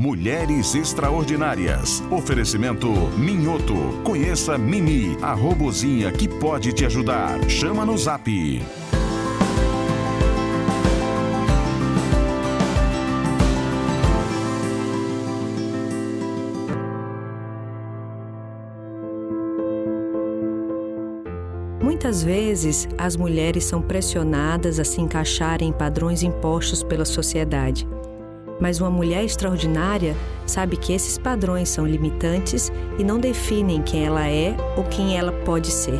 Mulheres Extraordinárias. Oferecimento Minhoto. Conheça Mimi, a robozinha que pode te ajudar. Chama no Zap. Muitas vezes, as mulheres são pressionadas a se encaixarem em padrões impostos pela sociedade. Mas uma mulher extraordinária sabe que esses padrões são limitantes e não definem quem ela é ou quem ela pode ser.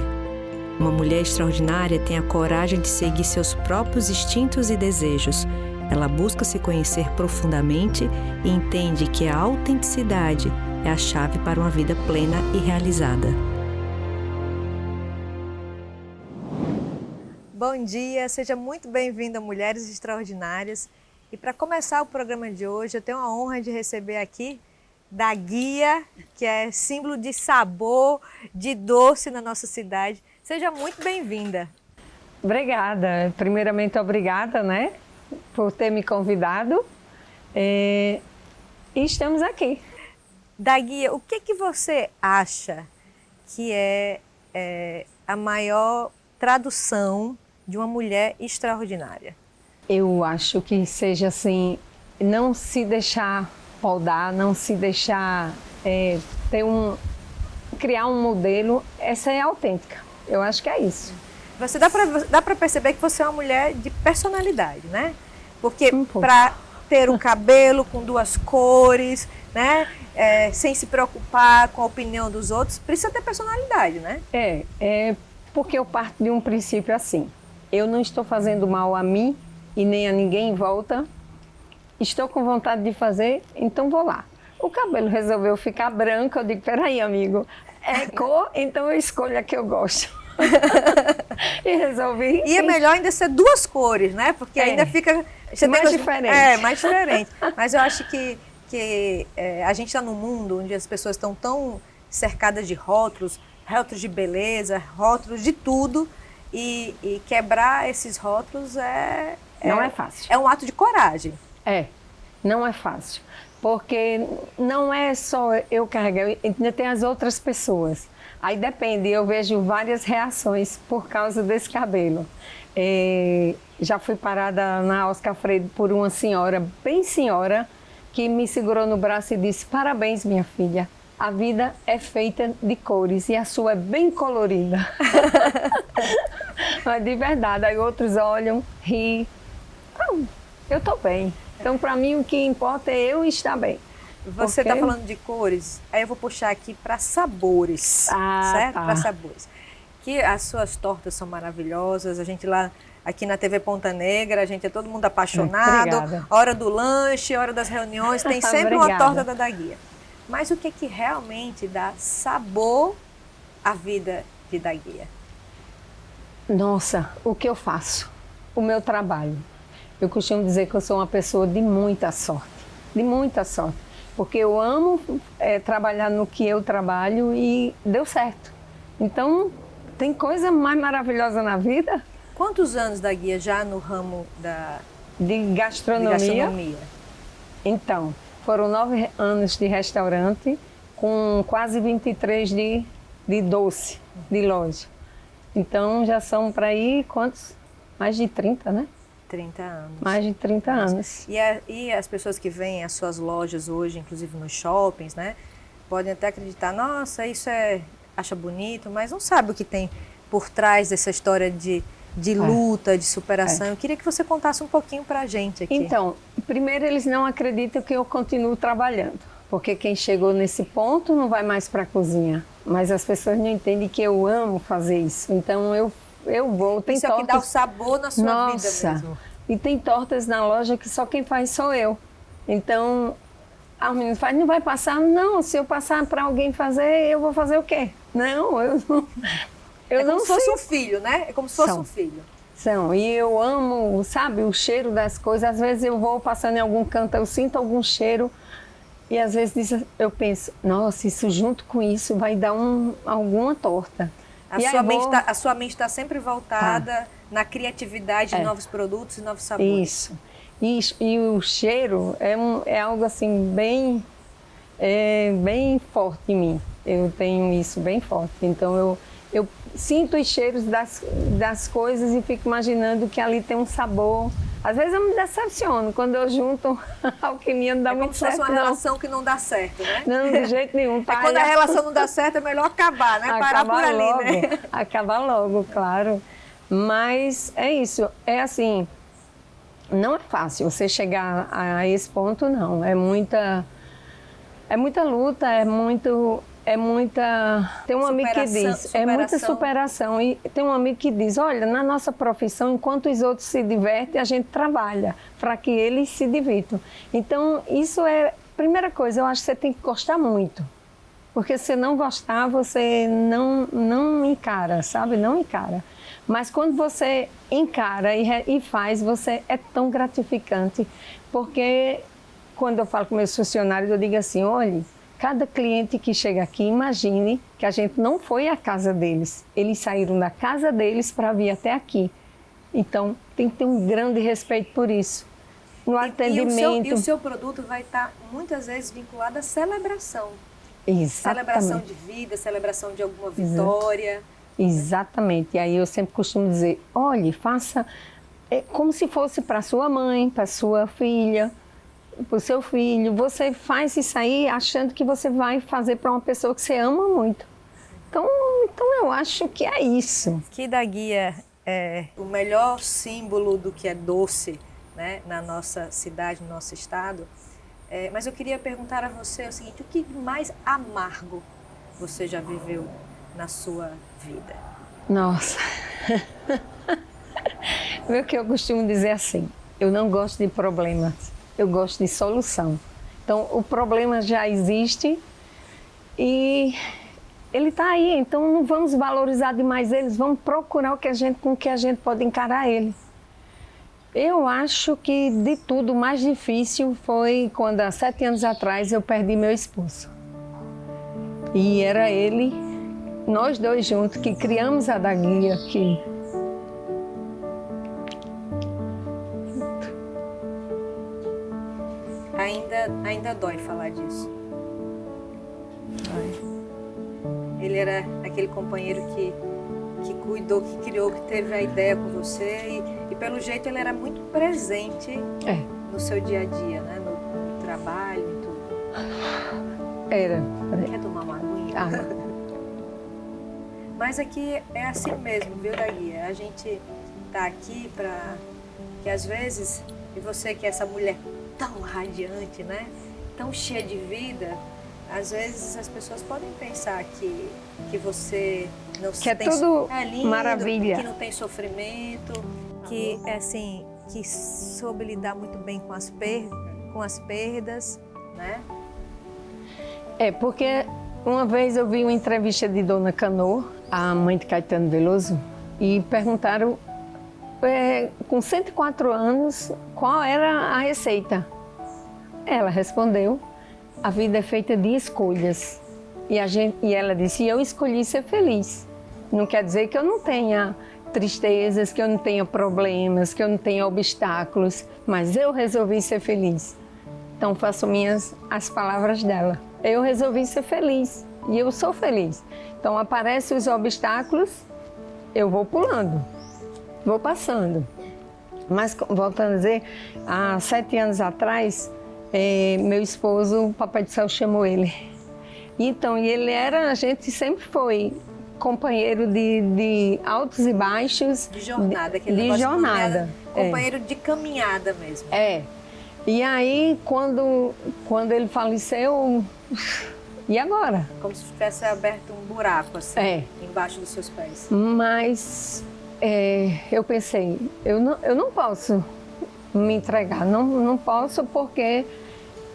Uma mulher extraordinária tem a coragem de seguir seus próprios instintos e desejos. Ela busca se conhecer profundamente e entende que a autenticidade é a chave para uma vida plena e realizada. Bom dia, seja muito bem-vinda a Mulheres Extraordinárias. E para começar o programa de hoje, eu tenho a honra de receber aqui Daguia, que é símbolo de sabor, de doce na nossa cidade. Seja muito bem-vinda. Obrigada. Primeiramente, obrigada, né, por ter me convidado. E estamos aqui. Daguia, o que você acha que é a maior tradução de uma mulher extraordinária? Eu acho que seja assim, não se deixar moldar, não se deixar criar um modelo. Essa é autêntica. Eu acho que é isso. Você dá para perceber que você é uma mulher de personalidade, né? Porque para ter o cabelo com duas cores, né? Sem se preocupar com a opinião dos outros, precisa ter personalidade, né? Porque eu parto de um princípio assim. Eu não estou fazendo mal a mim e nem a ninguém em volta. Estou com vontade de fazer, então vou lá. O cabelo resolveu ficar branco, eu digo, peraí, amigo, é cor, então eu escolho a que eu gosto. E resolvi. E é melhor ainda ser duas cores, né? Porque ainda fica... mais diferente. Mais diferente. Mas eu acho que a gente está num mundo onde as pessoas estão tão cercadas de rótulos de beleza, rótulos de tudo, e quebrar esses rótulos não é fácil. É um ato de coragem. Não é fácil, porque não é só eu carregar, ainda tem as outras pessoas. Aí depende, eu vejo várias reações por causa desse cabelo. Já fui parada na Oscar Freire por uma senhora, bem senhora, que me segurou no braço e disse, parabéns, minha filha. A vida é feita de cores e a sua é bem colorida. Mas de verdade, aí outros olham, riem. Eu estou bem. Então, para mim, o que importa é eu estar bem. Você está falando de cores, aí eu vou puxar aqui para sabores, certo? Para sabores. Que as suas tortas são maravilhosas, a gente lá... Aqui na TV Ponta Negra, a gente é todo mundo apaixonado. Obrigada. Hora do lanche, hora das reuniões, tem sempre uma torta da Daguia. Mas o que realmente dá sabor à vida de Daguia? Nossa, o que eu faço? O meu trabalho. Eu costumo dizer que eu sou uma pessoa de muita sorte. De muita sorte. Porque eu amo trabalhar no que eu trabalho e deu certo. Então, tem coisa mais maravilhosa na vida. Quantos anos, Daguia, já no ramo de gastronomia? Então, foram 9 anos de restaurante, com quase 23 de doce, de loja. Então, já são para aí, quantos? Mais de 30, né? 30 anos. Mais de 30 anos. E as pessoas que vêm às suas lojas hoje, inclusive nos shoppings, né? Podem até acreditar, nossa, isso acha bonito, mas não sabe o que tem por trás dessa história de luta, de superação. Eu queria que você contasse um pouquinho pra gente aqui. Então, primeiro eles não acreditam que eu continuo trabalhando, porque quem chegou nesse ponto não vai mais para a cozinha. Mas as pessoas não entendem que eu amo fazer isso. Então eu vou, tem isso tortas... é o que dá o sabor na sua vida mesmo. E tem tortas na loja que só quem faz sou eu. Então, a menina faz, não vai passar? Não, se eu passar para alguém fazer, eu vou fazer o quê? Não, eu não... É como se fosse um filho, né? É como se fosse um filho. E eu amo, sabe, o cheiro das coisas. Às vezes eu vou passando em algum canto, eu sinto algum cheiro e às vezes eu penso, nossa, isso junto com isso vai dar alguma torta. A sua mente está sempre voltada na criatividade de novos produtos e novos sabores. Isso. E o cheiro é algo assim bem forte em mim. Eu tenho isso bem forte. Então eu sinto os cheiros das coisas e fico imaginando que ali tem um sabor. Às vezes eu me decepciono quando eu junto a alquimia, não dá muito certo. É como se fosse uma relação que não dá certo, né? Não, de jeito nenhum. Quando a relação não dá certo, é melhor acabar, né? Parar por ali, logo, né? Acabar logo, claro. Mas é isso, é assim, não é fácil você chegar a esse ponto, não. É muita luta, tem um amigo que diz, é muita superação. E tem um amigo que diz, olha, na nossa profissão, enquanto os outros se divertem, a gente trabalha para que eles se divirtam. Então, isso é a primeira coisa, eu acho que você tem que gostar muito. Porque se não gostar, você não encara, sabe? Não encara. Mas quando você encara e faz, é tão gratificante. Porque quando eu falo com meus funcionários, eu digo assim, olha, cada cliente que chega aqui, imagine que a gente não foi à casa deles. Eles saíram da casa deles para vir até aqui. Então, tem que ter um grande respeito por isso. No atendimento... E o seu produto vai estar, muitas vezes, vinculado à celebração. Exatamente. Celebração de vida, celebração de alguma vitória. Exatamente. E aí eu sempre costumo dizer, olhe, faça como se fosse para sua mãe, para sua filha, para o seu filho. Você faz isso aí achando que você vai fazer para uma pessoa que você ama muito. Então eu acho que é isso. Que da guia é o melhor símbolo do que é doce, né, na nossa cidade, no nosso estado. Mas eu queria perguntar a você o seguinte, o que mais amargo você já viveu na sua vida? Nossa, o que eu costumo dizer assim, eu não gosto de problemas, eu gosto de solução. Então, o problema já existe e ele está aí, então não vamos valorizar demais eles, vamos procurar com que a gente pode encarar ele. Eu acho que de tudo o mais difícil foi quando há 7 anos atrás eu perdi meu esposo. E era ele, nós dois juntos, que criamos a Da Guia aqui. Ainda dói falar disso. Dói. Ele era aquele companheiro que cuidou, que criou, que teve a ideia com você e pelo jeito ele era muito presente no seu dia a dia, né? No trabalho e tudo. Era. Quer tomar uma aguinha? Mas aqui é assim mesmo, viu, Da Guia? A gente tá aqui para que às vezes, e você que é essa mulher tão radiante, né? Tão cheia de vida, às vezes as pessoas podem pensar que você não que tem, é tudo lindo, maravilha, que não tem sofrimento, que é assim, que soube lidar muito bem com as perdas, né? Porque uma vez eu vi uma entrevista de Dona Canô, a mãe de Caetano Veloso, e perguntaram, com 104 anos, qual era a receita. Ela respondeu, a vida é feita de escolhas. E ela disse, eu escolhi ser feliz. Não quer dizer que eu não tenha tristezas, que eu não tenha problemas, que eu não tenha obstáculos, mas eu resolvi ser feliz. Então faço minhas as palavras dela. Eu resolvi ser feliz e eu sou feliz. Então aparecem os obstáculos, eu vou pulando, vou passando. Mas voltando a dizer, há 7 anos atrás, meu esposo, o Papai do Céu chamou ele. Então, a gente sempre foi companheiro de altos e baixos. De jornada, de jornada. Companheiro de caminhada mesmo. E aí, quando ele faleceu, e agora? Como se tivesse aberto um buraco, assim, embaixo dos seus pés. Mas eu pensei, eu não posso me entregar, não posso porque,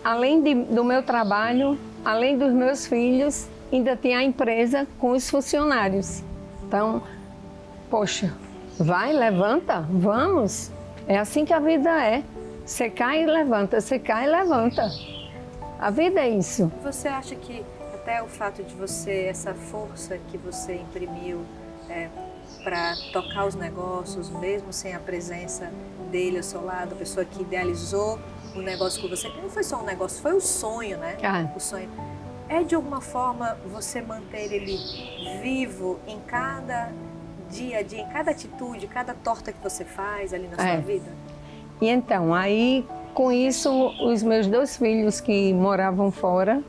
além do meu trabalho, além dos meus filhos, ainda tem a empresa com os funcionários. Então, poxa, vai, levanta, vamos. É assim que a vida é. Você cai e levanta, você cai e levanta. A vida é isso. Você acha que até o fato de você, essa força que você imprimiu para tocar os negócios, mesmo sem a presença dele ao seu lado, a pessoa que idealizou o negócio com você, que não foi só um negócio, foi o sonho, né? O sonho. É de alguma forma você manter ele vivo em cada dia a dia, em cada atitude, cada torta que você faz ali na sua vida? E então, aí com isso, os meus 2 filhos que moravam fora,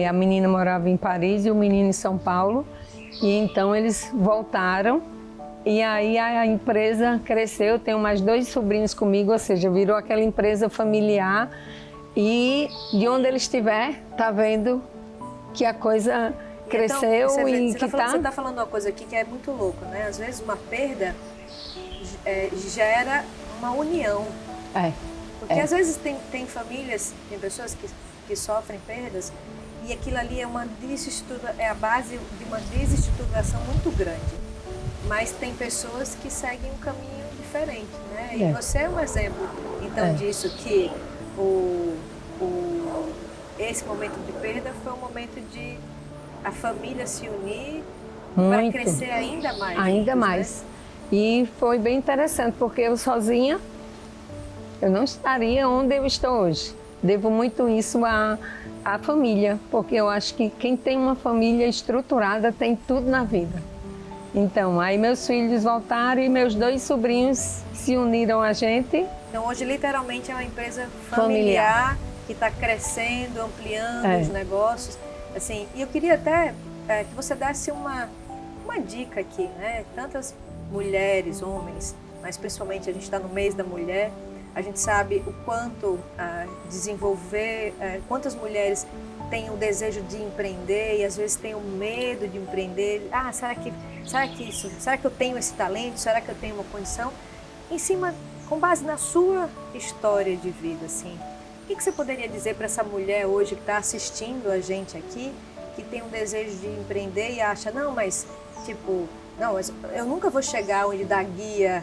a menina morava em Paris e o menino em São Paulo, e então eles voltaram. E aí a empresa cresceu, tenho mais 2 sobrinhos comigo, ou seja, virou aquela empresa familiar. E de onde ele estiver, tá vendo que a coisa cresceu então, e que tá... Você está falando uma coisa aqui que é muito louco, né? Às vezes uma perda gera uma união. Porque às vezes tem famílias, tem pessoas que sofrem perdas e aquilo ali é a base de uma desestruturação muito grande. Mas tem pessoas que seguem um caminho diferente, né? E você é um exemplo, então, disso, que esse momento de perda foi um momento de a família se unir para crescer ainda mais. Ainda mais. Né? E foi bem interessante, porque eu sozinha, eu não estaria onde eu estou hoje. Devo muito isso à família, porque eu acho que quem tem uma família estruturada tem tudo na vida. Então, aí meus filhos voltaram e meus 2 sobrinhos se uniram a gente. Então, hoje, literalmente, é uma empresa familiar que está crescendo, ampliando os negócios. Assim, e eu queria até que você desse uma dica aqui, né? Tantas mulheres, homens, mas principalmente a gente está no mês da mulher, a gente sabe o quanto desenvolver, quantas mulheres têm o desejo de empreender e às vezes têm o medo de empreender. Será que eu tenho esse talento? Será que eu tenho uma condição? Com base na sua história de vida, assim, o que você poderia dizer para essa mulher hoje que está assistindo a gente aqui, que tem um desejo de empreender e acha, mas eu nunca vou chegar onde da Guia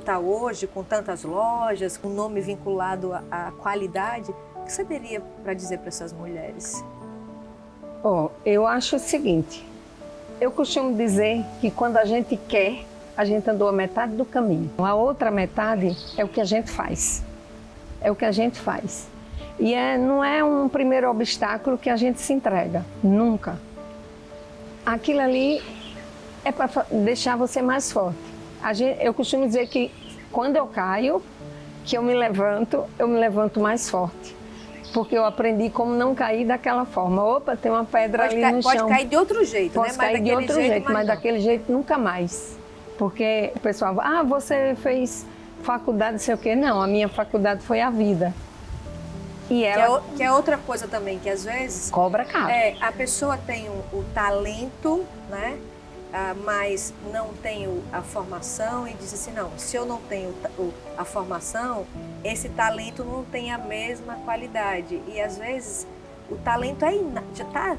tá hoje, com tantas lojas, com nome vinculado à qualidade. O que você teria para dizer para essas mulheres? Eu acho o seguinte, eu costumo dizer que quando a gente quer, a gente andou a metade do caminho. A outra metade é o que a gente faz. É o que a gente faz. E não é um primeiro obstáculo que a gente se entrega, nunca. Aquilo ali é para deixar você mais forte. Eu costumo dizer que quando eu caio, que eu me levanto mais forte. Porque eu aprendi como não cair daquela forma. Opa, tem uma pedra ali no chão. Pode cair de outro jeito, né? Pode cair de outro jeito, mas daquele jeito nunca mais. Porque o pessoal fala, você fez faculdade, não sei o quê. Não, a minha faculdade foi a vida. E ela... que é outra coisa também, que às vezes... Cobra caro. A pessoa tem o talento, né? Mas não tem a formação e diz assim, não, se eu não tenho a formação, esse talento não tem a mesma qualidade. E às vezes o talento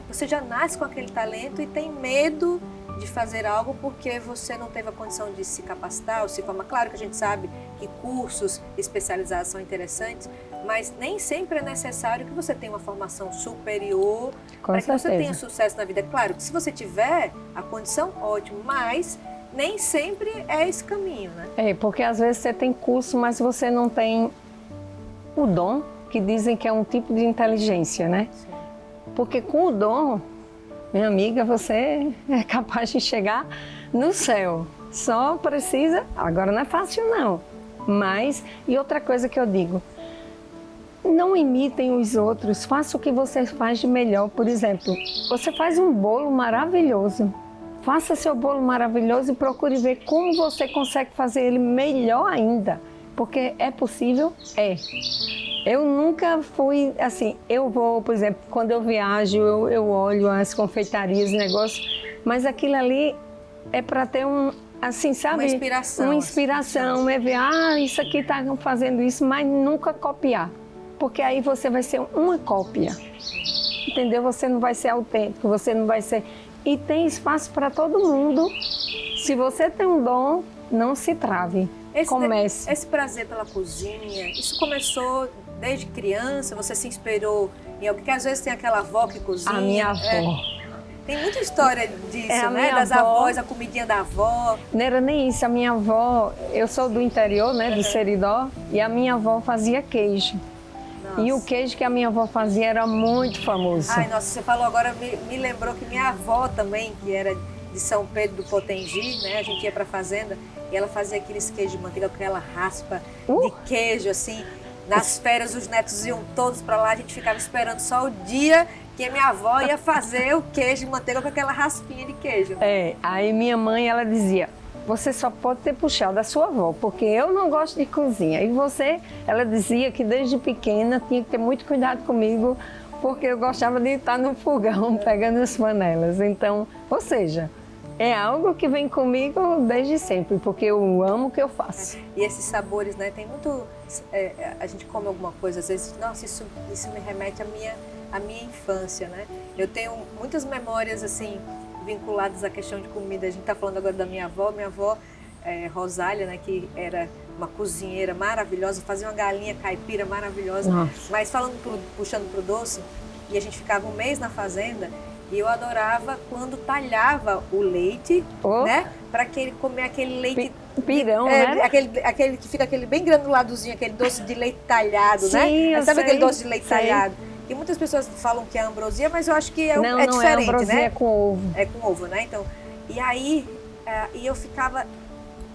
você já nasce com aquele talento e tem medo de fazer algo porque você não teve a condição de se capacitar ou se formar. Claro que a gente sabe que cursos especializados são interessantes, mas nem sempre é necessário que você tenha uma formação superior para que você tenha sucesso na vida. Claro que se você tiver a condição, ótimo, mas nem sempre é esse caminho, né? Porque às vezes você tem curso, mas você não tem o dom, que dizem que é um tipo de inteligência, né? Sim. Porque com o dom, minha amiga, você é capaz de chegar no céu. Só precisa... Agora não é fácil, não. Mas... E outra coisa que eu digo... Não imitem os outros. Faça o que você faz de melhor. Por exemplo, você faz um bolo maravilhoso. Faça seu bolo maravilhoso e procure ver como você consegue fazer ele melhor ainda. Porque é possível? É. Eu nunca fui assim, eu vou, por exemplo, quando eu viajo, eu olho as confeitarias, negócios, mas aquilo ali é para ter assim, sabe? Uma inspiração. Uma inspiração, é ver, isso aqui está fazendo isso, mas nunca copiar. Porque aí você vai ser uma cópia, entendeu? Você não vai ser autêntico, você não vai ser... E tem espaço para todo mundo. Se você tem um dom, não se trave. Comece. Esse prazer pela cozinha, isso começou desde criança? Você se inspirou em alguém? Porque às vezes tem aquela avó que cozinha. A minha avó. Tem muita história disso, a né? minha Das avó. avós, a comidinha da avó. Não era nem isso, a minha avó, eu sou do interior, né, do Seridó, e a minha avó fazia queijo. Nossa. E o queijo que a minha avó fazia era muito famoso. Ai, nossa, você falou agora, me lembrou que minha avó também, que era de São Pedro do Potengi, né? A gente ia pra fazenda e ela fazia aqueles queijos de manteiga com aquela raspa de queijo, assim. Nas férias, os netos iam todos pra lá, a gente ficava esperando só o dia que a minha avó ia fazer o queijo de manteiga com aquela raspinha de queijo. Aí minha mãe, ela dizia, você só pode ter puxado da sua avó, porque eu não gosto de cozinha. E você, ela dizia que desde pequena tinha que ter muito cuidado comigo, porque eu gostava de estar no fogão pegando as panelas. Então, ou seja, é algo que vem comigo desde sempre, porque eu amo o que eu faço. E esses sabores, né? Tem muito... a gente come alguma coisa, às vezes, nossa, isso me remete à minha infância, né? Eu tenho muitas memórias, assim, vinculadas à questão de comida. A gente está falando agora da minha avó. Minha avó, Rosália, né? Que era uma cozinheira maravilhosa, fazia uma galinha caipira maravilhosa. Nossa. Mas puxando pro doce, e a gente ficava um mês na fazenda... E eu adorava quando talhava o leite, né? Para comer aquele leite... Pirão, né? Aquele que fica aquele bem granuladozinho, aquele doce de leite talhado, Sim, né? Sabe sei, aquele doce de leite sei. talhado? E muitas pessoas falam que é ambrosia, mas eu acho que é Não diferente, é ambrosia, né? é com ovo. É com ovo, né? Então, e aí, e eu ficava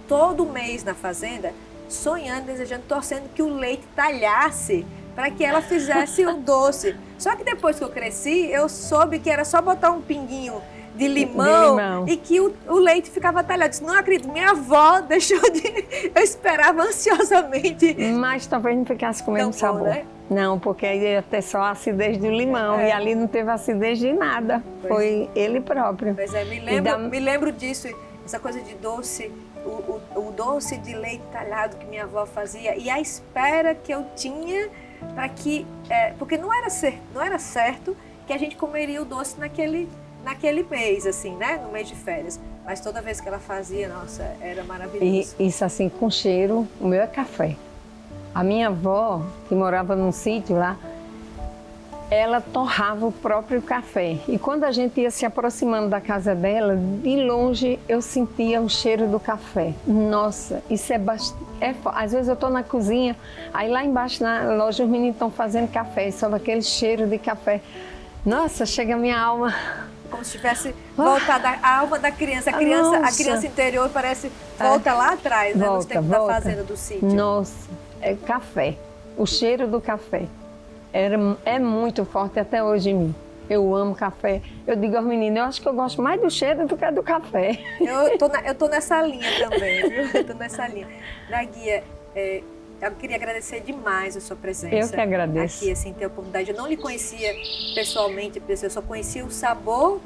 todo mês na fazenda sonhando, desejando, torcendo que o leite talhasse para que ela fizesse o doce. Só que depois que eu cresci, eu soube que era só botar um pinguinho de limão. E que o leite ficava talhado. Eu disse, não acredito, minha avó deixou de... Eu esperava ansiosamente. Mas talvez não ficasse com o mesmo sabor. Né? Não, porque aí ia ter só a acidez do limão e ali não teve acidez de nada. Foi ele próprio. Pois é, me lembro disso, essa coisa de doce, o doce de leite talhado que minha avó fazia e a espera que eu tinha para que... porque não era certo que a gente comeria o doce naquele mês, assim, né? No mês de férias. Mas toda vez que ela fazia, nossa, era maravilhoso. E isso assim, com cheiro, o meu é café. A minha avó, que morava num sítio lá, ela torrava o próprio café. E quando a gente ia se aproximando da casa dela, de longe eu sentia o cheiro do café. Nossa, isso às vezes eu estou na cozinha, aí lá embaixo na loja os meninos estão fazendo café, só aquele cheiro de café. Nossa, chega a minha alma... Como se tivesse voltado a alma da criança. A criança interior parece volta lá atrás, né? Nos tempos da fazenda, do sítio. Nossa, é café. O cheiro do café é muito forte até hoje em mim. Eu amo café. Eu digo aos meninos, eu acho que eu gosto mais do cheiro do que do café. Eu tô nessa linha também, viu? Eu tô nessa linha. Guia, eu queria agradecer demais a sua presença. Eu que agradeço. Aqui, assim, ter a oportunidade. Eu não lhe conhecia pessoalmente, eu só conhecia o sabor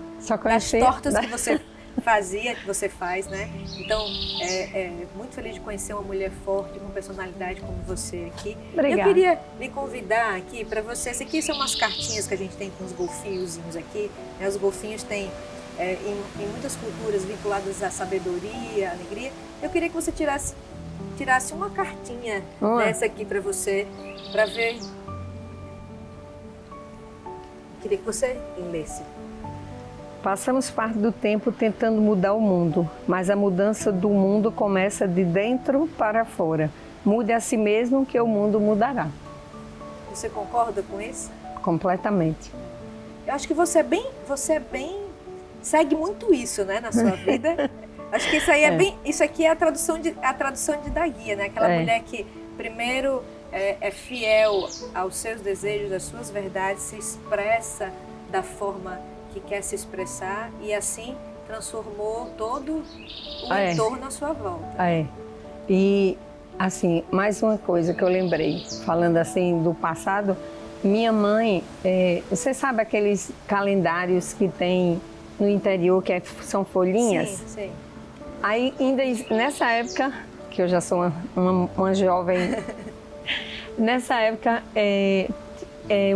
das tortas que você fazia, que você faz, né? Então, muito feliz de conhecer uma mulher forte, com personalidade como você aqui. Obrigada. Eu queria lhe convidar aqui para você. Essa aqui são umas cartinhas que a gente tem com os golfinhozinhos aqui. Né? Os golfinhos têm, em muitas culturas, vinculadas à sabedoria, à alegria. Eu queria que você tirasse uma cartinha dessa aqui para você, para ver. Queria que você lesse. Passamos parte do tempo tentando mudar o mundo, mas a mudança do mundo começa de dentro para fora. Mude a si mesmo que o mundo mudará. Você concorda com isso? Completamente. Eu acho que você é bem segue muito isso, né, na sua vida. Acho que isso aí isso aqui é a tradução de da guia, né? Aquela mulher que primeiro é fiel aos seus desejos, às suas verdades, se expressa da forma que quer se expressar e assim transformou todo o entorno à sua volta. E assim, mais uma coisa que eu lembrei, falando assim do passado, minha mãe, você sabe aqueles calendários que tem no interior que são folhinhas? Sim, sim. Aí, ainda nessa época, que eu já sou uma jovem, nessa época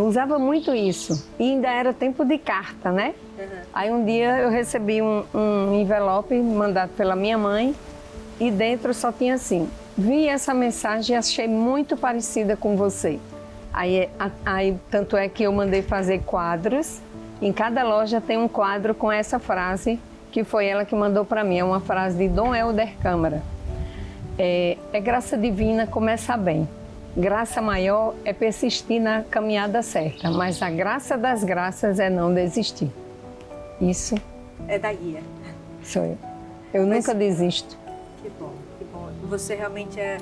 usava muito isso. E ainda era tempo de carta, né? Uhum. Aí um dia eu recebi um envelope mandado pela minha mãe e dentro só tinha assim: vi essa mensagem e achei muito parecida com você. Aí tanto é que eu mandei fazer quadros Em cada loja tem um quadro com essa frase, que foi ela que mandou para mim. É uma frase de Dom Helder Câmara. É graça divina começar bem. Graça maior é persistir na caminhada certa, mas a graça das graças é não desistir. Isso É da guia. sou eu. Eu nunca desisto. Que bom, que bom. Você realmente é,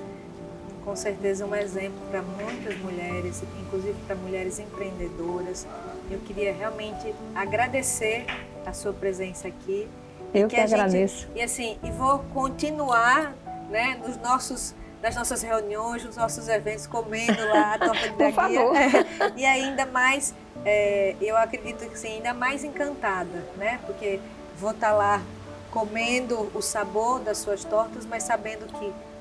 com certeza, um exemplo para muitas mulheres, inclusive para mulheres empreendedoras. Eu queria realmente agradecer a sua presença aqui. Eu que agradeço. E vou continuar, né, nas nossas reuniões, nos nossos eventos, comendo lá a torta de Por favor. E ainda mais, eu acredito que sim, ainda mais encantada, né? Porque vou estar lá comendo o sabor das suas tortas, mas sabendo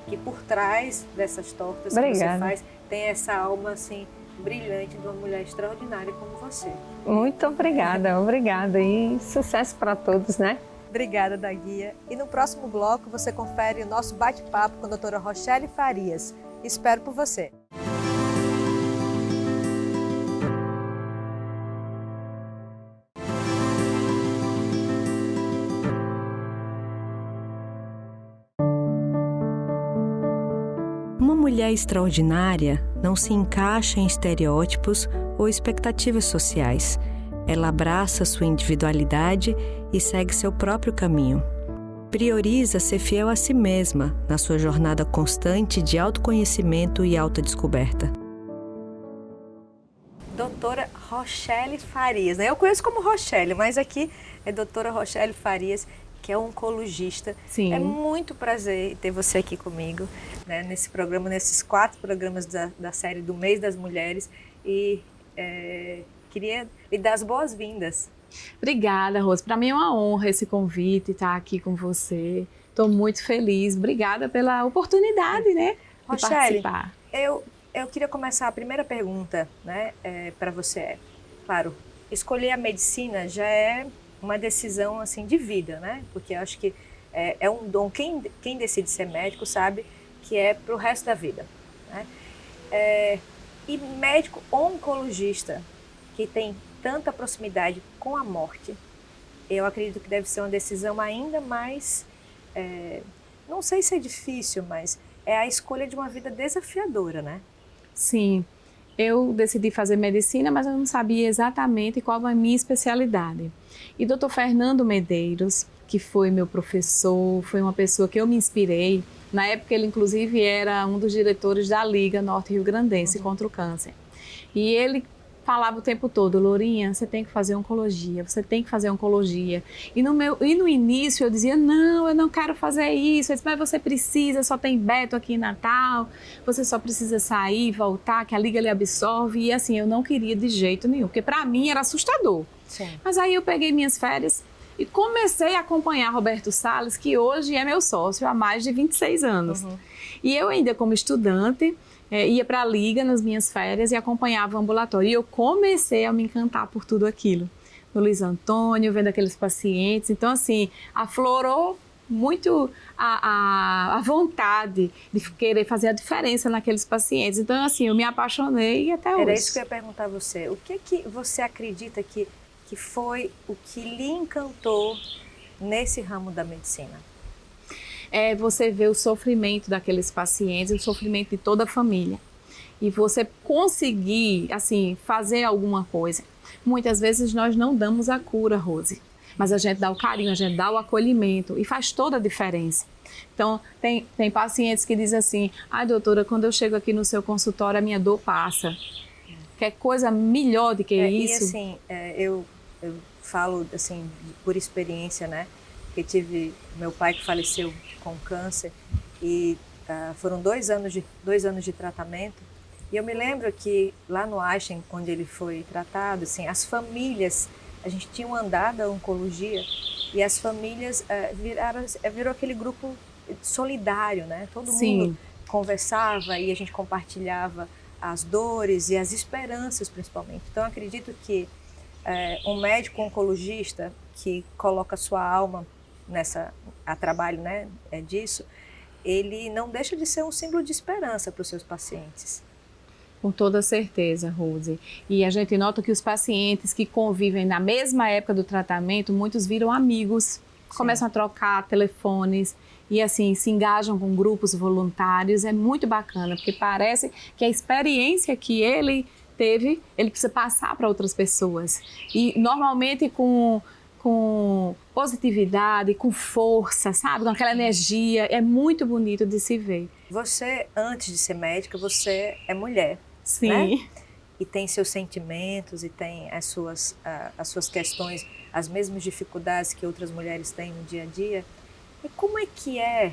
que por trás dessas tortas que você faz, tem essa alma assim brilhante de uma mulher extraordinária como você. Muito obrigada, obrigada. E sucesso para todos, né? Obrigada, da guia. E no próximo bloco você confere o nosso bate-papo com a doutora Rochelle Farias. Espero por você. Uma mulher extraordinária não se encaixa em estereótipos ou expectativas sociais. Ela abraça sua individualidade e segue seu próprio caminho. Prioriza ser fiel a si mesma na sua jornada constante de autoconhecimento e autodescoberta. Doutora Rochelle Farias, né? Eu conheço como Rochelle, mas aqui é doutora Rochelle Farias, que é oncologista. Sim. É muito prazer ter você aqui comigo, né, nesse programa, nesses 4 programas da série do Mês das Mulheres. E queria lhe dar as boas-vindas. Obrigada, Rose. Para mim é uma honra esse convite, estar aqui com você. Estou muito feliz. Obrigada pela oportunidade, né, de Rochelle, participar. Eu queria começar a primeira pergunta, né, para você. Claro, escolher a medicina já é uma decisão assim de vida, né? Porque eu acho que é um dom. Quem decide ser médico sabe que é para o resto da vida, né? E médico oncologista, que tem tanta proximidade com a morte, eu acredito que deve ser uma decisão ainda mais, não sei se é difícil, mas é a escolha de uma vida desafiadora, né? Sim, eu decidi fazer medicina, mas eu não sabia exatamente qual a minha especialidade. E Dr. Fernando Medeiros, que foi meu professor, foi uma pessoa que eu me inspirei. Na época ele inclusive era um dos diretores da Liga Norte Rio Grandense contra o câncer. E ele falava o tempo todo: Lourinha, você tem que fazer oncologia, você tem que fazer oncologia. E no início eu dizia: não, eu não quero fazer isso. Ele disse: mas você precisa, só tem Beto aqui em Natal, você só precisa sair e voltar, que a Liga lhe absorve. E assim, eu não queria de jeito nenhum, porque para mim era assustador. Sim. Mas aí eu peguei minhas férias e comecei a acompanhar Roberto Salles, que hoje é meu sócio há mais de 26 anos. E eu ainda como estudante, ia para a Liga nas minhas férias e acompanhava o ambulatório. E eu comecei a me encantar por tudo aquilo. No Luiz Antônio, vendo aqueles pacientes. Então, assim, aflorou muito a vontade de querer fazer a diferença naqueles pacientes. Então, assim, eu me apaixonei até hoje. Era isso que eu ia perguntar a você. O que você acredita que foi o que lhe encantou nesse ramo da medicina? Você vê o sofrimento daqueles pacientes, o sofrimento de toda a família. E você conseguir, assim, fazer alguma coisa. Muitas vezes nós não damos a cura, Rose, mas a gente dá o carinho, a gente dá o acolhimento e faz toda a diferença. Então, tem pacientes que dizem assim: ai, doutora, quando eu chego aqui no seu consultório, a minha dor passa. Quer coisa melhor do que isso? E assim, eu falo assim, por experiência, né? Que tive meu pai que faleceu com câncer e foram 2 anos de tratamento. E eu me lembro que lá no Einstein, onde ele foi tratado, assim, as famílias, a gente tinha um andar da oncologia e as famílias virou aquele grupo solidário, né? Todo mundo conversava e a gente compartilhava as dores e as esperanças, principalmente. Então, eu acredito que um médico oncologista que coloca sua alma a trabalho, né, disso, ele não deixa de ser um símbolo de esperança para os seus pacientes. Com toda certeza, Rose. E a gente nota que os pacientes que convivem na mesma época do tratamento, muitos viram amigos, começam a trocar telefones e assim se engajam com grupos voluntários. É muito bacana, porque parece que a experiência que ele teve, ele precisa passar para outras pessoas. E normalmente com positividade, com força, sabe? Com aquela energia. É muito bonito de se ver. Você, antes de ser médica, você é mulher. Sim. Né? E tem seus sentimentos e tem as suas questões, as mesmas dificuldades que outras mulheres têm no dia a dia. E como é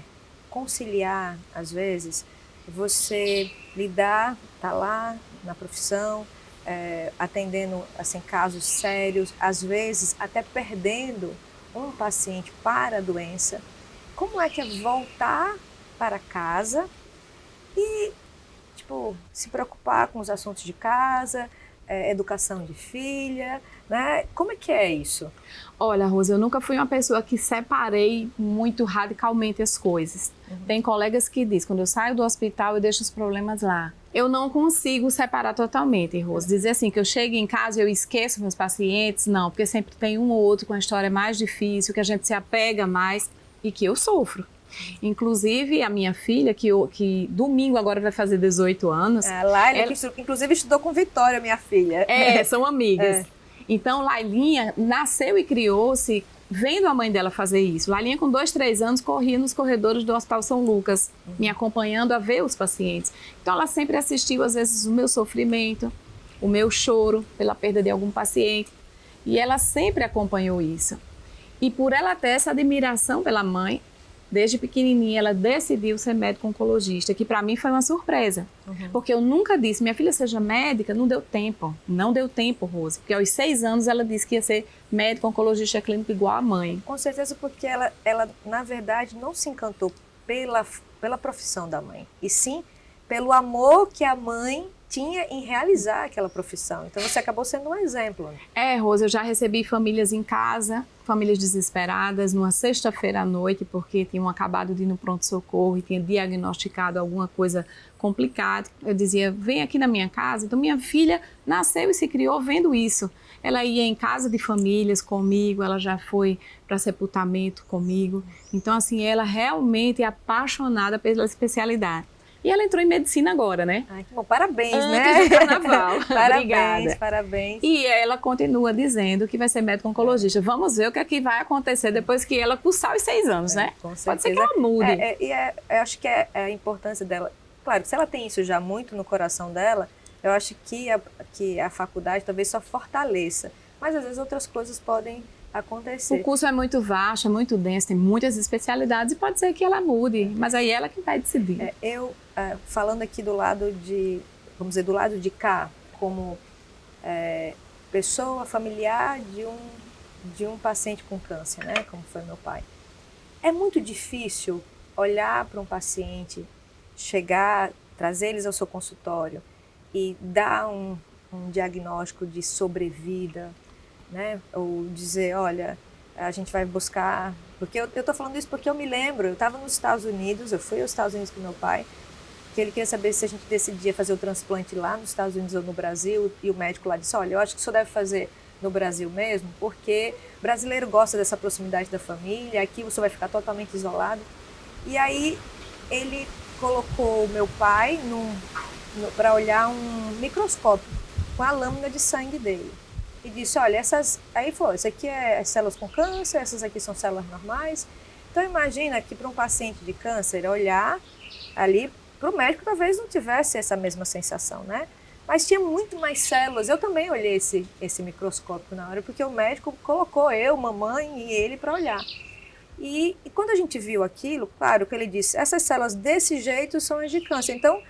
conciliar, às vezes, você lidar, tá lá na profissão, atendendo assim, casos sérios, às vezes até perdendo um paciente para a doença. Como é que é voltar para casa e se preocupar com os assuntos de casa, educação de filha, né? Como é que é isso? Olha, Rosa, eu nunca fui uma pessoa que separei muito radicalmente as coisas. Tem colegas que dizem, quando eu saio do hospital, eu deixo os problemas lá. Eu não consigo separar totalmente, Rosa. Dizer assim, que eu chego em casa e eu esqueço meus pacientes, não, porque sempre tem um ou outro com a história mais difícil, que a gente se apega mais e que eu sofro. Inclusive, a minha filha, que domingo agora vai fazer 18 anos... Laila, que inclusive estudou com Vitória, minha filha. São amigas. Então, Lailinha nasceu e criou-se vendo a mãe dela fazer isso. Lailinha, com 2, 3 anos, corria nos corredores do Hospital São Lucas, me acompanhando a ver os pacientes. Então, ela sempre assistiu, às vezes, o meu sofrimento, o meu choro pela perda de algum paciente. E ela sempre acompanhou isso. E por ela ter essa admiração pela mãe, desde pequenininha, ela decidiu ser médico oncologista, que para mim foi uma surpresa. Porque eu nunca disse, minha filha seja médica, não deu tempo. Não deu tempo, Rose. Porque aos 6 anos ela disse que ia ser médico oncologista clínico igual a mãe. Com certeza, porque ela na verdade, não se encantou pela profissão da mãe. E sim pelo amor que a mãe tinha em realizar aquela profissão. Então você acabou sendo um exemplo. Rosa, eu já recebi famílias em casa, famílias desesperadas, numa sexta-feira à noite, porque tinham acabado de ir no pronto-socorro e tinha diagnosticado alguma coisa complicada. Eu dizia, vem aqui na minha casa. Então minha filha nasceu e se criou vendo isso. Ela ia em casa de famílias comigo, ela já foi para sepultamento comigo. Então assim, ela realmente é apaixonada pela especialidade. E ela entrou em medicina agora, né? Ai, que bom, parabéns, Antes do carnaval. Parabéns, parabéns. E ela continua dizendo que vai ser médico oncologista. Vamos ver o que é que vai acontecer depois que ela cursar os 6 anos, né? Com certeza. Pode ser que ela mude. Eu acho que é a importância dela. Claro, se ela tem isso já muito no coração dela, eu acho que a faculdade talvez só fortaleça. Mas às vezes outras coisas podem acontecer. O curso é muito vasto, é muito denso, tem muitas especialidades e pode ser que ela mude, mas aí ela que vai decidir. Falando aqui do lado vamos dizer, do lado de cá, como pessoa familiar de um paciente com câncer, né, como foi meu pai. É muito difícil olhar para um paciente, chegar, trazer eles ao seu consultório e dar um diagnóstico de sobrevida, né? Ou dizer, olha, a gente vai buscar... Porque eu estou falando isso porque eu me lembro, eu estava nos Estados Unidos, eu fui aos Estados Unidos com meu pai, que ele queria saber se a gente decidia fazer o transplante lá nos Estados Unidos ou no Brasil, e o médico lá disse, olha, eu acho que o senhor deve fazer no Brasil mesmo, porque o brasileiro gosta dessa proximidade da família, aqui você vai ficar totalmente isolado. E aí ele colocou o meu pai para olhar um microscópio com a lâmina de sangue dele. E disse, olha, aí falou, isso aqui é células com câncer, essas aqui são células normais. Então imagina que para um paciente de câncer olhar ali, para o médico talvez não tivesse essa mesma sensação, né? Mas tinha muito mais células. Eu também olhei esse microscópio na hora, porque o médico colocou eu, mamãe e ele para olhar. E quando a gente viu aquilo, claro que ele disse, essas células desse jeito são as de câncer. Então,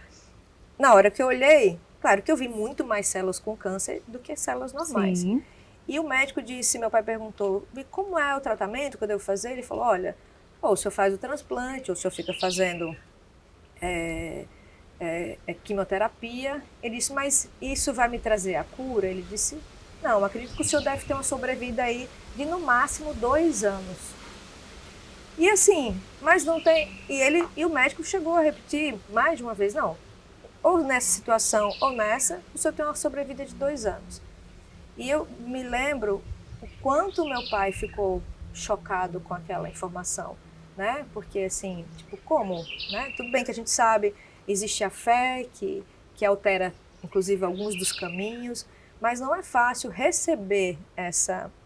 na hora que eu olhei, claro que eu vi muito mais células com câncer do que células normais. Sim. E o médico disse, meu pai perguntou, como é o tratamento que eu devo fazer? Ele falou, olha, ou o senhor faz o transplante, ou o senhor fica fazendo quimioterapia. Ele disse, mas isso vai me trazer a cura? Ele disse, não, acredito que o senhor deve ter uma sobrevida aí de no máximo 2 anos. E assim, mas não tem... E o médico chegou a repetir mais de uma vez, não, ou nessa situação ou nessa, o senhor tem uma sobrevida de 2 anos. E eu me lembro o quanto meu pai ficou chocado com aquela informação, né? Porque assim, tipo, como, né? Tudo bem que a gente sabe, existe a fé que altera, inclusive, alguns dos caminhos, mas não é fácil receber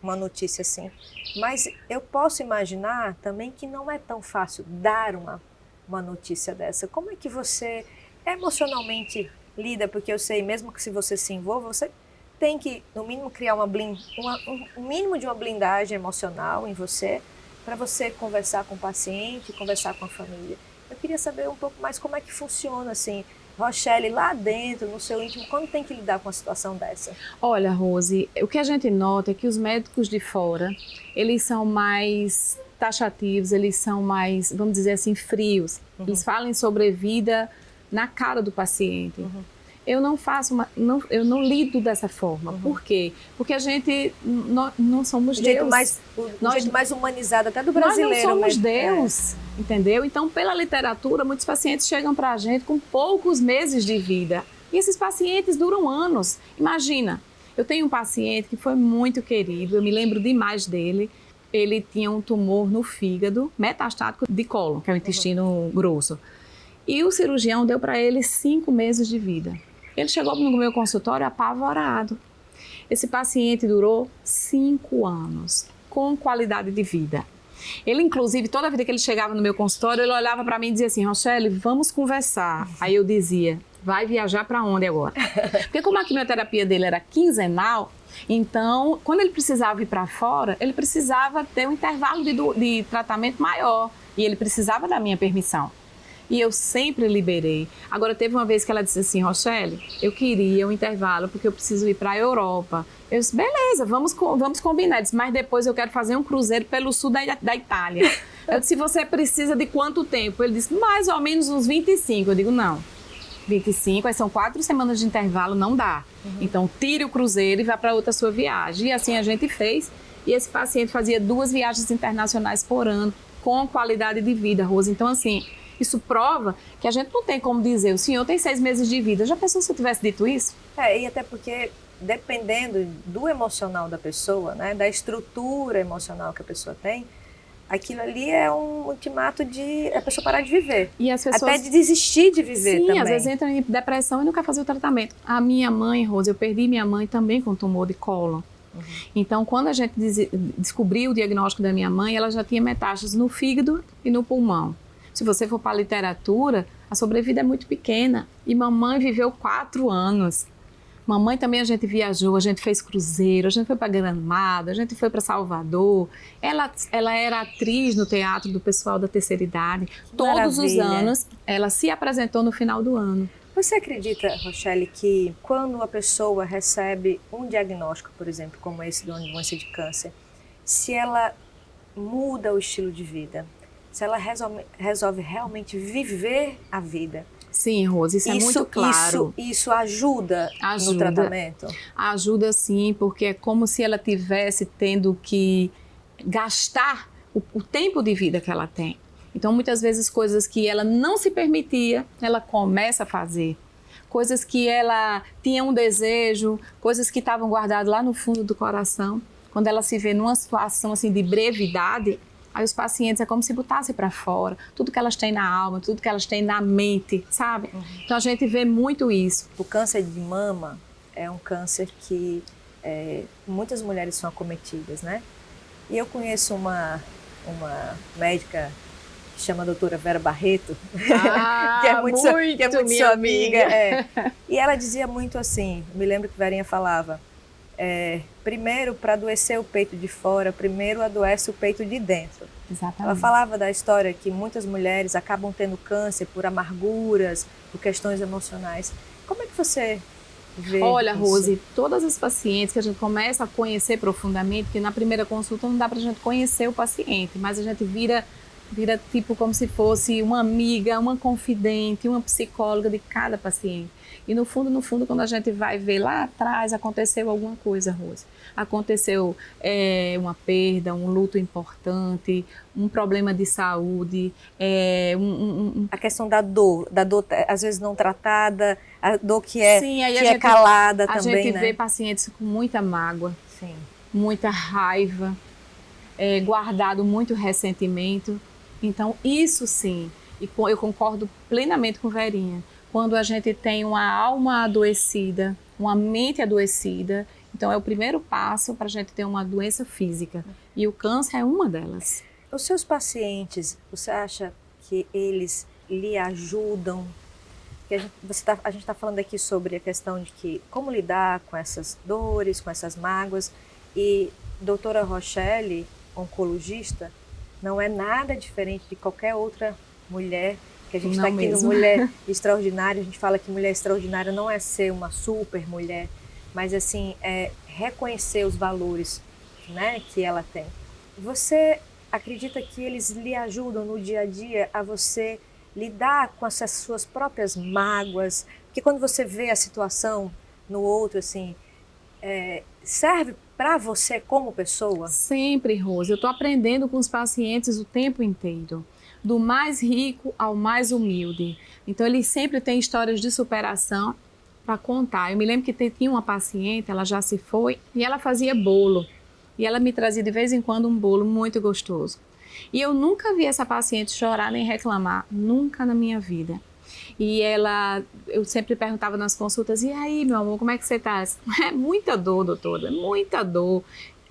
uma notícia assim. Mas eu posso imaginar também que não é tão fácil dar uma notícia dessa. Como é que você emocionalmente lida? Porque eu sei, mesmo que se você se envolva, você tem que, no mínimo, criar um mínimo de uma blindagem emocional em você, para você conversar com o paciente, conversar com a família. Eu queria saber um pouco mais como é que funciona, assim, Rochelle, lá dentro, no seu íntimo, quando tem que lidar com uma situação dessa? Olha, Rose, o que a gente nota é que os médicos de fora, eles são mais taxativos, eles são mais, vamos dizer assim, frios. Uhum. Eles falam sobre vida na cara do paciente. Uhum. Eu não eu não lido dessa forma. Uhum. Por quê? Porque a gente não somos Deus. O jeito mais humanizado até do brasileiro. Nós não somos Deus, entendeu? Então, pela literatura, muitos pacientes chegam para a gente com poucos meses de vida. E esses pacientes duram anos. Imagina, eu tenho um paciente que foi muito querido, eu me lembro demais dele. Ele tinha um tumor no fígado metastático de cólon, que é o intestino grosso. E o cirurgião deu para ele 5 meses de vida. Ele chegou no meu consultório apavorado. Esse paciente durou 5 anos, com qualidade de vida. Ele, inclusive, toda vida que ele chegava no meu consultório, ele olhava para mim e dizia assim, Rochelle, vamos conversar. Aí eu dizia, vai viajar para onde agora? Porque como a quimioterapia dele era quinzenal, então, quando ele precisava ir para fora, ele precisava ter um intervalo de tratamento maior. E ele precisava da minha permissão. E eu sempre liberei. Agora, teve uma vez que ela disse assim, Rochelle, eu queria um intervalo porque eu preciso ir para a Europa. Eu disse, beleza, vamos combinar. Eu disse, mas depois eu quero fazer um cruzeiro pelo sul da Itália. Eu disse, você precisa de quanto tempo? Ele disse, mais ou menos uns 25. Eu digo, não, 25, aí são 4 semanas de intervalo, não dá. Uhum. Então, tire o cruzeiro e vá para outra sua viagem. E assim a gente fez. E esse paciente fazia 2 viagens internacionais por ano, com qualidade de vida, Rose. Então, assim... Isso prova que a gente não tem como dizer, o senhor tem 6 meses de vida. Já pensou se eu tivesse dito isso? E até porque, dependendo do emocional da pessoa, né, da estrutura emocional que a pessoa tem, aquilo ali é um ultimato de a pessoa parar de viver. E as pessoas... Até de desistir de viver também. Sim, às vezes entram em depressão e não quer fazer o tratamento. A minha mãe, Rose, eu perdi minha mãe também com tumor de cólon. Uhum. Então, quando a gente descobriu o diagnóstico da minha mãe, ela já tinha metástases no fígado e no pulmão. Se você for para a literatura, a sobrevida é muito pequena. E mamãe viveu 4 anos. Mamãe também a gente viajou, a gente fez cruzeiro, a gente foi para Gramado, a gente foi para Salvador. Ela era atriz no teatro do pessoal da terceira idade. Todos os anos, ela se apresentou no final do ano. Você acredita, Rochelle, que quando a pessoa recebe um diagnóstico, por exemplo, como esse de uma doença de câncer, se ela muda o estilo de vida, se ela resolve realmente viver a vida. Sim, Rose, isso é muito claro. Isso ajuda no tratamento? Ajuda sim, porque é como se ela tivesse tendo que gastar o tempo de vida que ela tem. Então, muitas vezes, coisas que ela não se permitia, ela começa a fazer. Coisas que ela tinha um desejo, coisas que estavam guardadas lá no fundo do coração. Quando ela se vê numa situação assim de brevidade, aí os pacientes é como se botassem para fora tudo que elas têm na alma, tudo que elas têm na mente, sabe? Uhum. Então a gente vê muito isso. O câncer de mama é um câncer que muitas mulheres são acometidas, né? E eu conheço uma médica que chama a doutora Vera Barreto, que é muito sua amiga. E ela dizia muito assim, me lembro que Verinha falava, primeiro, para adoecer o peito de fora, primeiro adoece o peito de dentro. Exatamente. Ela falava da história que muitas mulheres acabam tendo câncer por amarguras, por questões emocionais. Como é que você vê Olha, isso? Rose, todas as pacientes que a gente começa a conhecer profundamente, que na primeira consulta não dá para a gente conhecer o paciente, mas a gente vira vira tipo como se fosse uma amiga, uma confidente, uma psicóloga de cada paciente. E no fundo, quando a gente vai ver lá atrás, aconteceu alguma coisa, Rose. Aconteceu uma perda, um luto importante, um problema de saúde. A questão da dor às vezes não tratada, a dor que é, Sim, aí que é calada a também, gente né? vê pacientes com muita mágoa, Sim. muita raiva, guardado muito ressentimento. Então, isso sim, e eu concordo plenamente com Verinha. Quando a gente tem uma alma adoecida, uma mente adoecida, então é o primeiro passo para a gente ter uma doença física. E o câncer é uma delas. Os seus pacientes, você acha que eles lhe ajudam? Porque a gente está falando aqui sobre a questão de que como lidar com essas dores, com essas mágoas. E doutora Rochelle, oncologista, não é nada diferente de qualquer outra mulher, que a gente está aqui no Mulher Extraordinária, a gente fala que mulher extraordinária não é ser uma super mulher, mas assim, é reconhecer os valores, né, que ela tem. Você acredita que eles lhe ajudam no dia a dia a você lidar com essas suas próprias mágoas? Porque quando você vê a situação no outro, assim, serve para você como pessoa? Sempre, Rose. Eu estou aprendendo com os pacientes o tempo inteiro, do mais rico ao mais humilde. Então, eles sempre têm histórias de superação para contar. Eu me lembro que tinha uma paciente, ela já se foi, e ela fazia bolo. E ela me trazia de vez em quando um bolo muito gostoso. E eu nunca vi essa paciente chorar nem reclamar, nunca na minha vida. E eu sempre perguntava nas consultas, e aí, meu amor, como é que você está? É muita dor, doutora, muita dor.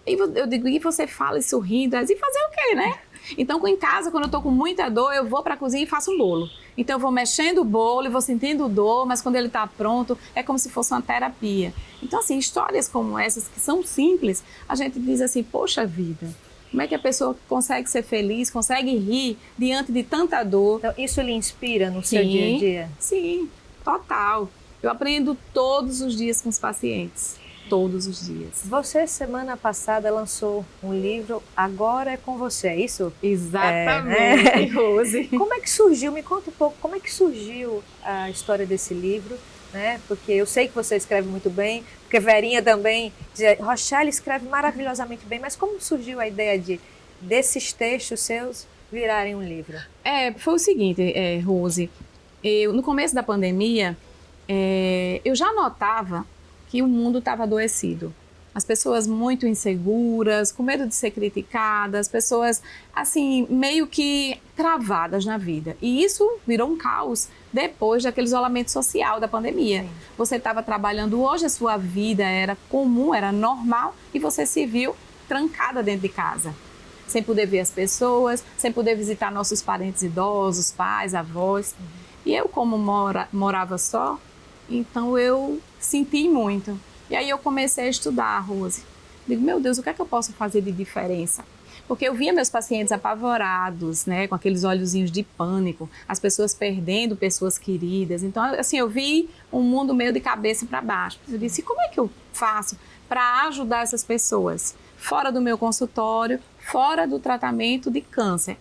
E eu digo, e você fala e sorrindo, e fazer o quê, né? Então, em casa, quando eu estou com muita dor, eu vou para a cozinha e faço um bolo. Então, eu vou mexendo o bolo e vou sentindo dor, mas quando ele está pronto, é como se fosse uma terapia. Então, assim, histórias como essas, que são simples, a gente diz assim, poxa vida, como é que a pessoa consegue ser feliz, consegue rir diante de tanta dor? Então, isso lhe inspira no seu dia a dia? Sim, total. Eu aprendo todos os dias com os pacientes. Todos os dias. Você, semana passada, lançou um livro, Agora é com Você, é isso? Exatamente, Rose. Como é que surgiu? Me conta um pouco, como é que surgiu a história desse livro? Né? Porque eu sei que você escreve muito bem, porque Verinha também dizia, Rochelle escreve maravilhosamente bem, mas como surgiu a ideia desses textos seus virarem um livro? Foi o seguinte, Rose, no começo da pandemia, eu já notava que o mundo estava adoecido. As pessoas muito inseguras, com medo de ser criticadas, pessoas assim, meio que travadas na vida. E isso virou um caos depois daquele isolamento social da pandemia. Sim. Você estava trabalhando hoje, a sua vida era comum, era normal, e você se viu trancada dentro de casa. Sem poder ver as pessoas, sem poder visitar nossos parentes idosos, pais, avós. E eu, como morava só, então eu senti muito. E aí eu comecei a estudar, Rose. Digo, meu Deus, o que é que eu posso fazer de diferença? Porque eu via meus pacientes apavorados, né, com aqueles olhozinhos de pânico, as pessoas perdendo pessoas queridas. Então, assim, eu vi um mundo meio de cabeça para baixo. Eu disse, como é que eu faço para ajudar essas pessoas? Fora do meu consultório, fora do tratamento de câncer.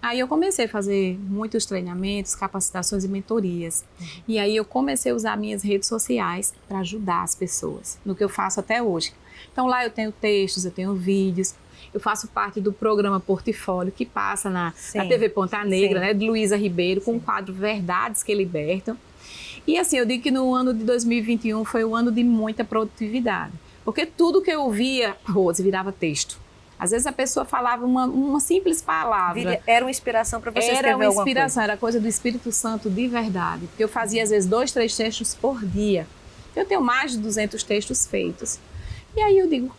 Aí eu comecei a fazer muitos treinamentos, capacitações e mentorias. E aí eu comecei a usar minhas redes sociais para ajudar as pessoas, no que eu faço até hoje. Então lá eu tenho textos, eu tenho vídeos, eu faço parte do programa Portfólio, que passa na TV Ponta Negra, né, de Luísa Ribeiro, com o quadro Verdades que Libertam. E assim, eu digo que no ano de 2021 foi um ano de muita produtividade, porque tudo que eu ouvia, Rose, virava texto. Às vezes a pessoa falava uma simples palavra. Era uma inspiração para você escrever alguma coisa? Era uma inspiração, era coisa do Espírito Santo de verdade. Porque eu fazia às vezes 2, 3 textos por dia. Eu tenho mais de 200 textos feitos. E aí eu digo,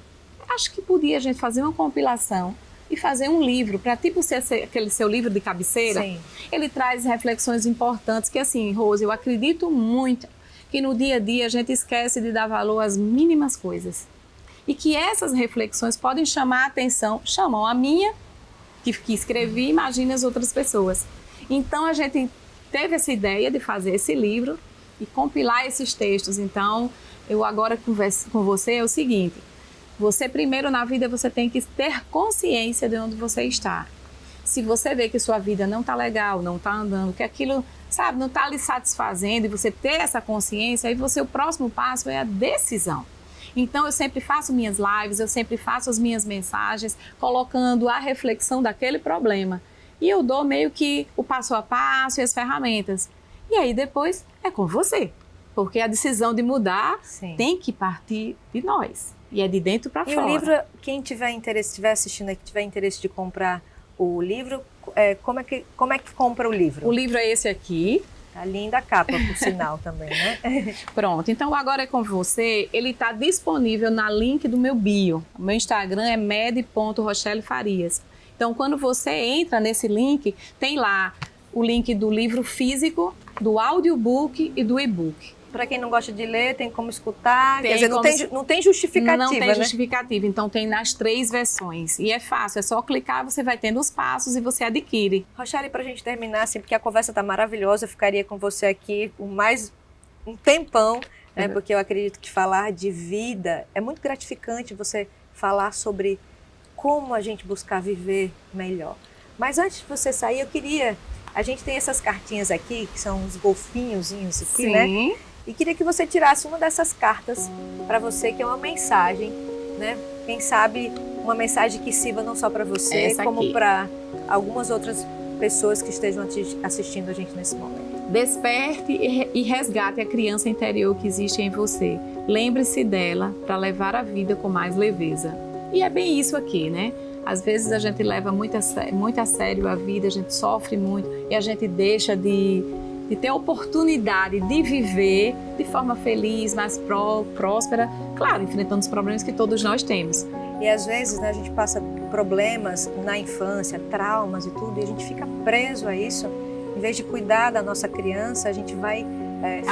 acho que podia a gente fazer uma compilação e fazer um livro, para tipo ser aquele seu livro de cabeceira. Sim. Ele traz reflexões importantes que assim, Rose, eu acredito muito que no dia a dia a gente esquece de dar valor às mínimas coisas. E que essas reflexões podem chamar a atenção, chamam a minha, que escrevi, imagina as outras pessoas. Então a gente teve essa ideia de fazer esse livro e compilar esses textos. Então eu agora converso com você, é o seguinte, você primeiro na vida você tem que ter consciência de onde você está. Se você vê que sua vida não está legal, não está andando, que aquilo, sabe, não está lhe satisfazendo e você ter essa consciência, aí o próximo passo é a decisão. Então, eu sempre faço minhas lives, eu sempre faço as minhas mensagens, colocando a reflexão daquele problema. E eu dou meio que o passo a passo e as ferramentas. E aí, depois, é com você. Porque a decisão de mudar tem que partir de nós. E é de dentro para fora. E o livro, quem tiver interesse, estiver assistindo aqui, tiver interesse de comprar o livro, como é que compra o livro? O livro é esse aqui. Tá linda a capa, por sinal, também, né? Pronto, então agora é com você. Ele está disponível na link do meu bio. O meu Instagram é med.rochelefarias. Então, quando você entra nesse link, tem lá o link do livro físico, do audiobook e do e-book. Para quem não gosta de ler, tem como escutar. Tem, quer dizer, não tem justificativa, Não tem né? justificativa, então tem nas 3 versões. E é fácil, é só clicar, você vai tendo os passos e você adquire. Rochelle, para a gente terminar, assim, porque a conversa está maravilhosa, eu ficaria com você aqui por mais um tempão, né? Porque eu acredito que falar de vida é muito gratificante, você falar sobre como a gente buscar viver melhor. Mas antes de você sair, a gente tem essas cartinhas aqui, que são uns golfinhozinhos aqui, né? E queria que você tirasse uma dessas cartas para você, que é uma mensagem, né? Quem sabe uma mensagem que sirva não só para você, como para algumas outras pessoas que estejam assistindo a gente nesse momento. Desperte e resgate a criança interior que existe em você. Lembre-se dela para levar a vida com mais leveza. E é bem isso aqui, né? Às vezes a gente leva muito a sério a vida, a gente sofre muito e a gente deixa de ter a oportunidade de viver de forma feliz, mais próspera, claro, enfrentando os problemas que todos nós temos. E às vezes, né, a gente passa problemas na infância, traumas e tudo, e a gente fica preso a isso. Em vez de cuidar da nossa criança, a gente vai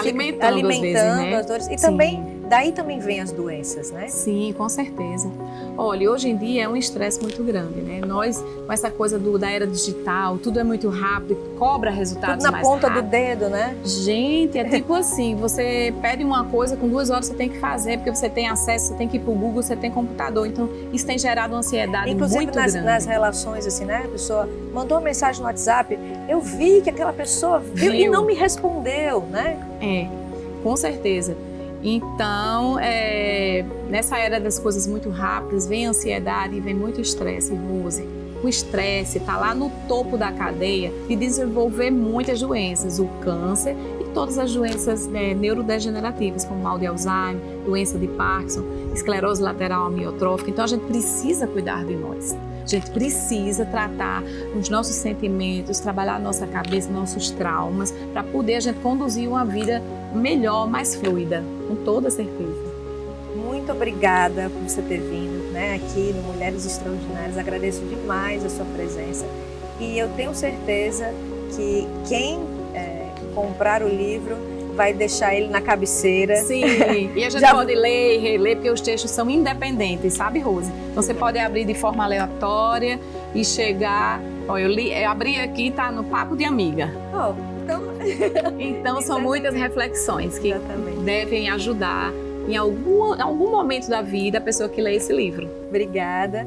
alimentando as dores. E também, daí também vem as doenças, né? Sim, com certeza. Olha, hoje em dia é um estresse muito grande, né? Nós, com essa coisa da era digital, tudo é muito rápido, cobra resultados mais rápidos. Tudo na ponta do dedo, né? Gente, é tipo assim, você pede uma coisa, com 2 horas você tem que fazer, porque você tem acesso, você tem que ir pro Google, você tem computador. Então, isso tem gerado uma ansiedade muito grande. Inclusive nas relações, assim, né? A pessoa mandou uma mensagem no WhatsApp, eu vi que aquela pessoa viu e não me respondeu, né? É, com certeza. Então, nessa era das coisas muito rápidas, vem ansiedade e vem muito estresse, Rose. O estresse está lá no topo da cadeia de desenvolver muitas doenças, o câncer e todas as doenças neurodegenerativas, como mal de Alzheimer, doença de Parkinson, esclerose lateral amiotrófica. Então, a gente precisa cuidar de nós. A gente precisa tratar os nossos sentimentos, trabalhar a nossa cabeça, nossos traumas, para poder a gente conduzir uma vida melhor, mais fluida, com toda certeza. Muito obrigada por você ter vindo, né, aqui no Mulheres Extraordinárias. Agradeço demais a sua presença e eu tenho certeza que quem comprar o livro vai deixar ele na cabeceira. Sim, e a gente pode ler e reler, porque os textos são independentes, sabe, Rose? Então você pode abrir de forma aleatória e chegar... Olha, eu abri aqui, tá no Papo de Amiga. Então são muitas reflexões que devem ajudar em algum momento da vida a pessoa que lê esse livro. Obrigada.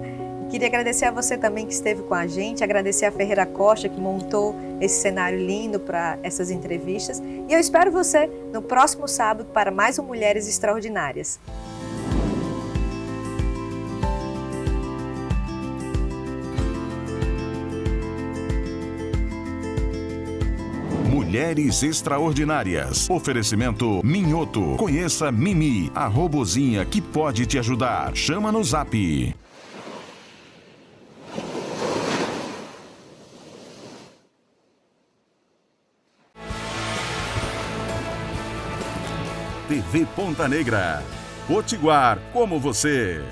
Queria agradecer a você também que esteve com a gente, agradecer a Ferreira Costa que montou esse cenário lindo para essas entrevistas. E eu espero você no próximo sábado para mais um Mulheres Extraordinárias. Mulheres Extraordinárias. Oferecimento Minhoto. Conheça Mimi, a robozinha que pode te ajudar. Chama no Zap. TV Ponta Negra. Potiguar como você.